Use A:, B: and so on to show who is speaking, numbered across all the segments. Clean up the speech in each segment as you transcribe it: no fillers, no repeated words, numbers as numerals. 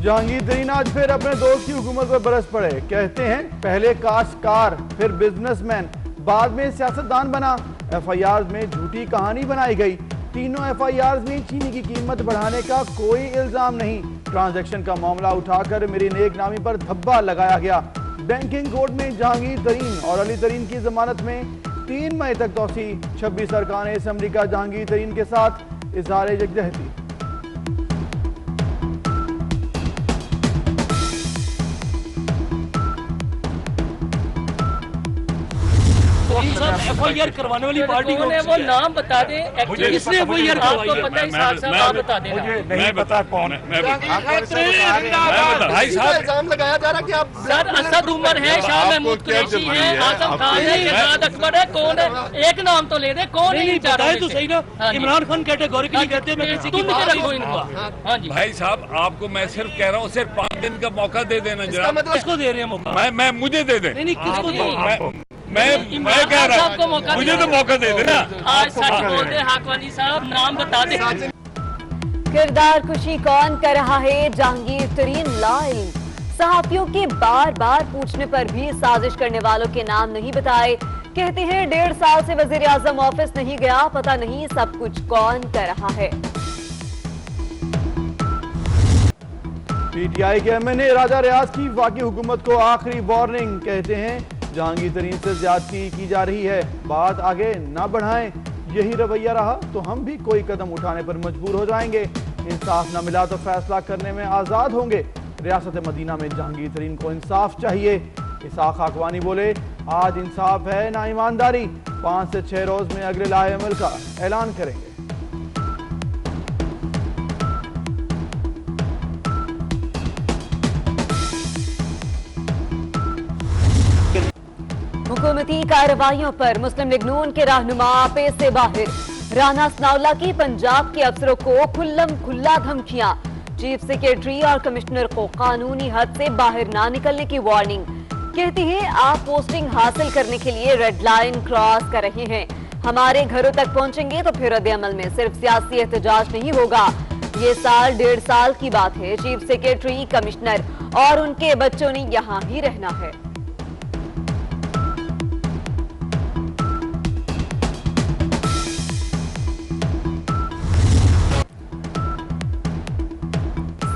A: जहांगीर तरीन आज फिर अपने दोस्त की हुकूमत पर बरस पड़े। कहते हैं पहले काश्तकार, फिर बिजनेसमैन, बाद में सियासतदान बना। एफआईआर में झूठी कहानी बनाई गई। तीनों एफआईआर में चीनी की कीमत बढ़ाने का कोई इल्जाम नहीं। ट्रांजैक्शन का मामला उठाकर मेरी नेक नामी पर धब्बा लगाया गया। बैंकिंग कोर्ट में जहांगीर तरीन और अली तरीन की जमानत में 3 मई तक तौसी। 26 अरकान असम्बली का जहांगीर तरीन के साथ इजहार यकजहती।
B: एफआईआर करवाने वाली पार्टी कौन है? वो नाम बता दे, किसने एफआईआर करवाई है? पता है साहब, आप बता देना।
C: नहीं पता कौन है।
B: भाई साहब इल्जाम लगाया जा रहा है कि आप सर असद उमर है, शाह महमूद कुरैशी है, आजम खान है, शहजाद अकबर है, कौन है? एक नाम तो ले दे, कौन है? बताए तो सही ना। इमरान खान कैटेगोरिकली कहते हैं मैं किसी की बात नहीं करूंगा। हां जी भाई साहब, आपको मैं सिर्फ कह रहा हूं, सिर्फ 5 दिन का मौका दे देना जनाब। किसको दे रहे हैं मौका? मैं मुझे दे दे। नहीं किसको दे? मैं कह रहा हूँ मुझे तो मौका दे देना। आज सच बोल दे हाकवानी साहब, नाम बता दे।
D: किरदार कुशी कौन कर रहा है? जहांगीर तरीन लाइव। सहाफियों के बार बार पूछने पर भी साजिश करने वालों के नाम नहीं बताए। कहते हैं 1.5 साल से वजीर आजम ऑफिस नहीं गया, पता नहीं सब कुछ कौन कर रहा है।
A: पीटीआई के एमएनए राजा रियाज की वाकई हुकूमत को आखिरी वार्निंग। कहते हैं जहांगीर तरीन से ज्यादती की जा रही है, बात आगे ना बढ़ाएं। यही रवैया रहा तो हम भी कोई कदम उठाने पर मजबूर हो जाएंगे। इंसाफ न मिला तो फैसला करने में आजाद होंगे। रियासत मदीना में जहांगीर तरीन को इंसाफ चाहिए। इसाक खाकवानी बोले, आज इंसाफ है ना ईमानदारी। 5 से 6 रोज में अगले लाहे अमल का ऐलान करेंगे।
D: हुकूमती कार्रवाइयों पर मुस्लिम लीग नून के रहनुमा पेश से बाहर। राना सनाउल्लाह की पंजाब के अफसरों को खुल्लम खुल्ला धमकियां। चीफ सेक्रेटरी और कमिश्नर को कानूनी हद से बाहर ना निकलने की वार्निंग। कहती है आप पोस्टिंग हासिल करने के लिए रेड लाइन क्रॉस कर रहे हैं। हमारे घरों तक पहुंचेंगे तो फिर रद्द अमल में सिर्फ सियासी एहतजाज नहीं होगा। ये साल 1.5 साल की बात है। चीफ सेक्रेटरी, कमिश्नर और उनके बच्चों ने यहाँ ही रहना है।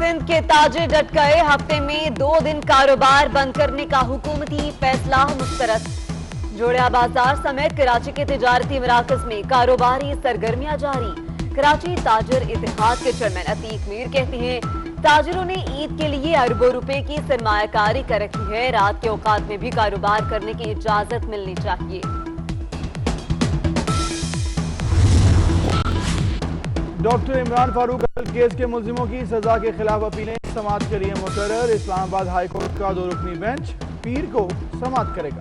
D: सिंध के ताजिर डट गए। हफ्ते में 2 दिन कारोबार बंद करने का हुकूमती फैसला मुस्तरद। जोड़िया बाजार समेत कराची के तिजारती मराकज में कारोबारी सरगर्मियां जारी। कराची ताजिर इत्तेहाद के चेयरमैन अतीक मीर कहते हैं ताजिरों ने ईद के लिए अरबों रुपए की सरमायाकारी कर रखी है। रात के औकात में भी कारोबार करने की इजाजत मिलनी चाहिए।
A: डॉक्टर इमरान फारूक केस के मुल्जिमों की सजा के खिलाफ अपीलें समाअत के लिए मुकर्रर। इस्लामाबाद हाई कोर्ट का 2 रुकनी बेंच पीर को समाअत करेगा।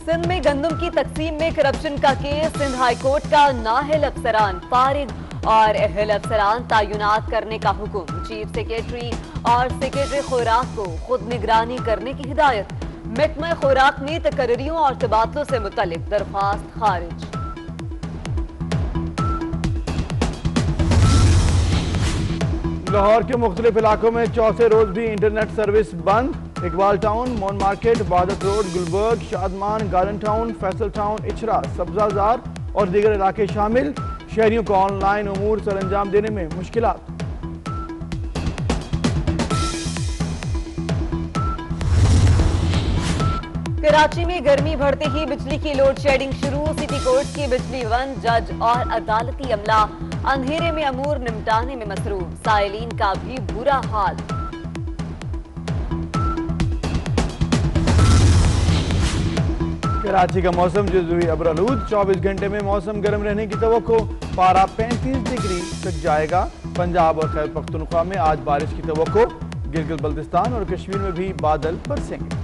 D: सिंध में गंदम की तकसीम में करप्शन का केस। सिंध हाई कोर्ट का नाअहल अफसरान फारिग और अहल अफसरान तैनात करने का हुक्म। चीफ सेक्रेटरी और सेक्रेटरी खुराक को खुद निगरानी करने की हिदायत। महकमा खुराक ने तकर्रियों और तबादलों से मुतल्लिक दरख्वास्त खारिज।
A: लाहौर के मुख्तलिफ इलाकों में चौथे रोज भी इंटरनेट सर्विस बंद। Iqbal Town, Moon Market, Bahadur Road, Gulberg, Shadman, Garden Town, Faisal Town, Ichhra, Sabzazar और दीगर इलाके शामिल। शहरियों को ऑनलाइन उमूर सर अंजाम देने में मुश्किलात।
D: कराची में गर्मी बढ़ते ही बिजली की लोड शेडिंग शुरू। सिटी कोर्ट की बिजली बंद। जज और अदालती अमला अंधेरे में अमूर निपटाने में मसरूफ। साइलिन का भी बुरा हाल।
A: कराची का मौसम जुज़वी अब्रालूद। 24 घंटे में मौसम गर्म रहने की तवक्को। पारा 35 डिग्री तक जाएगा। पंजाब और खैबर पख्तूनख्वा में आज बारिश की तवक्को। गिलगित बल्तिस्तान और कश्मीर में भी बादल बरसेंगे।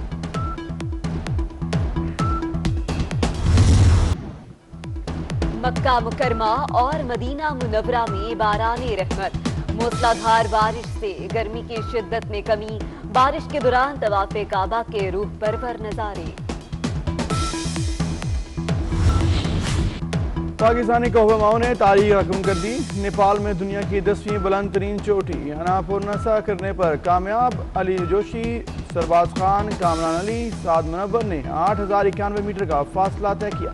D: मक्का मुकरमा और मदीना मुनव्वरा में बाराने रहमत। मूसलाधार बारिश से गर्मी की शिद्दत में कमी। बारिश के दौरान तवाफ़े काबा के रूह परवर नजारे।
A: पाकिस्तानी कोहमाओं ने तारीख रकम कर दी। नेपाल में दुनिया की 10वीं बुलंद तरीन चोटी अनापुर नसा करने पर कामयाब। अली जोशी, सरबाज खान, कामरान अली, साद मुनव्वर ने 8091 मीटर का फासला तय किया।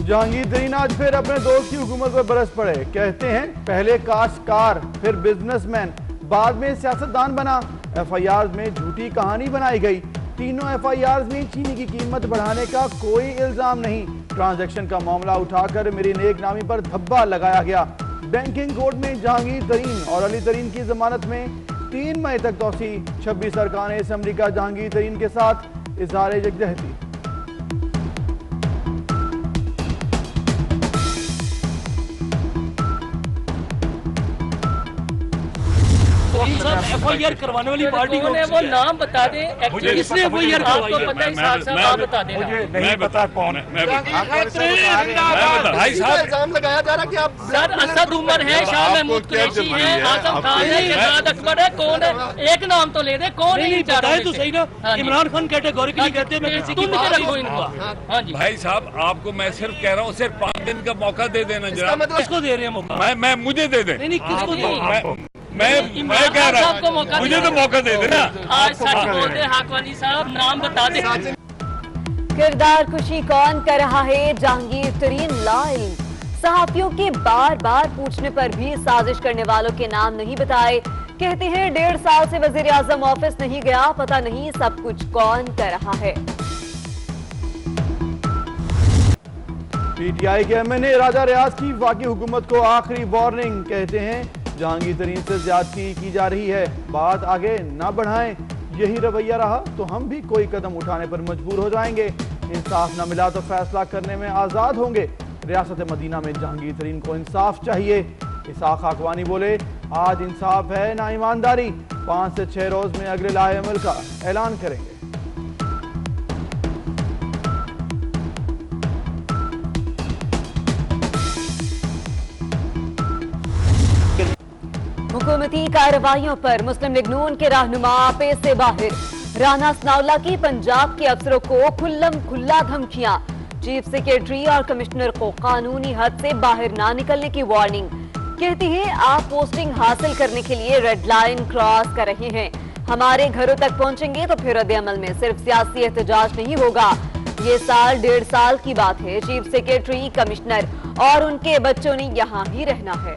A: जहांगीर तरीन आज फिर अपने दोस्त की हुकूमत पर बरस पड़े। कहते हैं पहले काश्तकार फिर बिजनेसमैन बाद में सियासतदान बना। FIR में झूठी कहानी बनाई गई। तीनों FIR में चीनी की कीमत बढ़ाने का कोई इल्जाम नहीं। ट्रांजैक्शन का मामला उठाकर मेरी नेक नामी पर धब्बा लगाया गया। बैंकिंग कोर्ट में जहांगीर तरीन और अली तरीन की जमानत में 3 मई तक तौसी। 26 अरकान असम्बली का जहांगीर तरीन के साथ इजहार यकजहती।
B: FIR करवाने वाली पार्टी को वो नाम बता दे। किसने FIR करवाई? आपको पता है साहब, आप बता देना।
C: मुझे नहीं पता कौन है।
B: भाई साहब इल्जाम लगाया जा रहा है कि आप सर असद उमर है, शाह महमूद कुरैशी है, आजम खान है, शहजाद अकबर है, कौन है? एक नाम तो ले दे। कौन है? बताए तो सही ना। इमरान खान कैटेगोरिकली कहते हैं मैं किसी की बात नहीं सुनूंगा। हां जी भाई साहब, आपको मैं सिर्फ कह रहा हूं सिर्फ 5 दिन का मौका दे देना जरा। किसको दे रहे हैं मौका? मैं मुझे दे दे। नहीं किसको दो? मैं कह रहा हूँ मुझे तो मौका दे देना। आज सच बोल दे हाकवानी साहब, नाम बता दे।
D: किरदार कुशी कौन कर रहा है? जहांगीर तरीन लाइव। सहाफियों के बार बार पूछने पर भी साजिश करने वालों के नाम नहीं बताए। कहते हैं 1.5 साल से वजीर आजम ऑफिस नहीं गया, पता नहीं सब कुछ कौन कर रहा है।
A: PTI के MNA राजा रियाज की वाकई हुकूमत को आखिरी वार्निंग। कहते हैं जहांगीर तरीन से ज्यादती की जा रही है, बात आगे ना बढ़ाएं। यही रवैया रहा तो हम भी कोई कदम उठाने पर मजबूर हो जाएंगे। इंसाफ न मिला तो फैसला करने में आजाद होंगे। रियासत मदीना में जहांगीर तरीन को इंसाफ चाहिए। इसाक खाकवानी बोले आज इंसाफ है ना ईमानदारी। 5 से 6 रोज में अगले लाए अमल का ऐलान करेंगे।
D: हुकूमती कार्रवाइयों पर मुस्लिम लीग नून के रहनुमा पेश से बाहर। राना सनाउल्लाह की पंजाब के अफसरों को खुल्लम खुल्ला धमकियां। चीफ सेक्रेटरी और कमिश्नर को कानूनी हद से बाहर ना निकलने की वार्निंग। कहती है आप पोस्टिंग हासिल करने के लिए रेड लाइन क्रॉस कर रहे हैं। हमारे घरों तक पहुंचेंगे तो फिर रद्द अमल में सिर्फ सियासी एहतजाज नहीं होगा। ये साल 1.5 साल की बात है। चीफ सेक्रेटरी, कमिश्नर और उनके बच्चों ने यहाँ ही रहना है।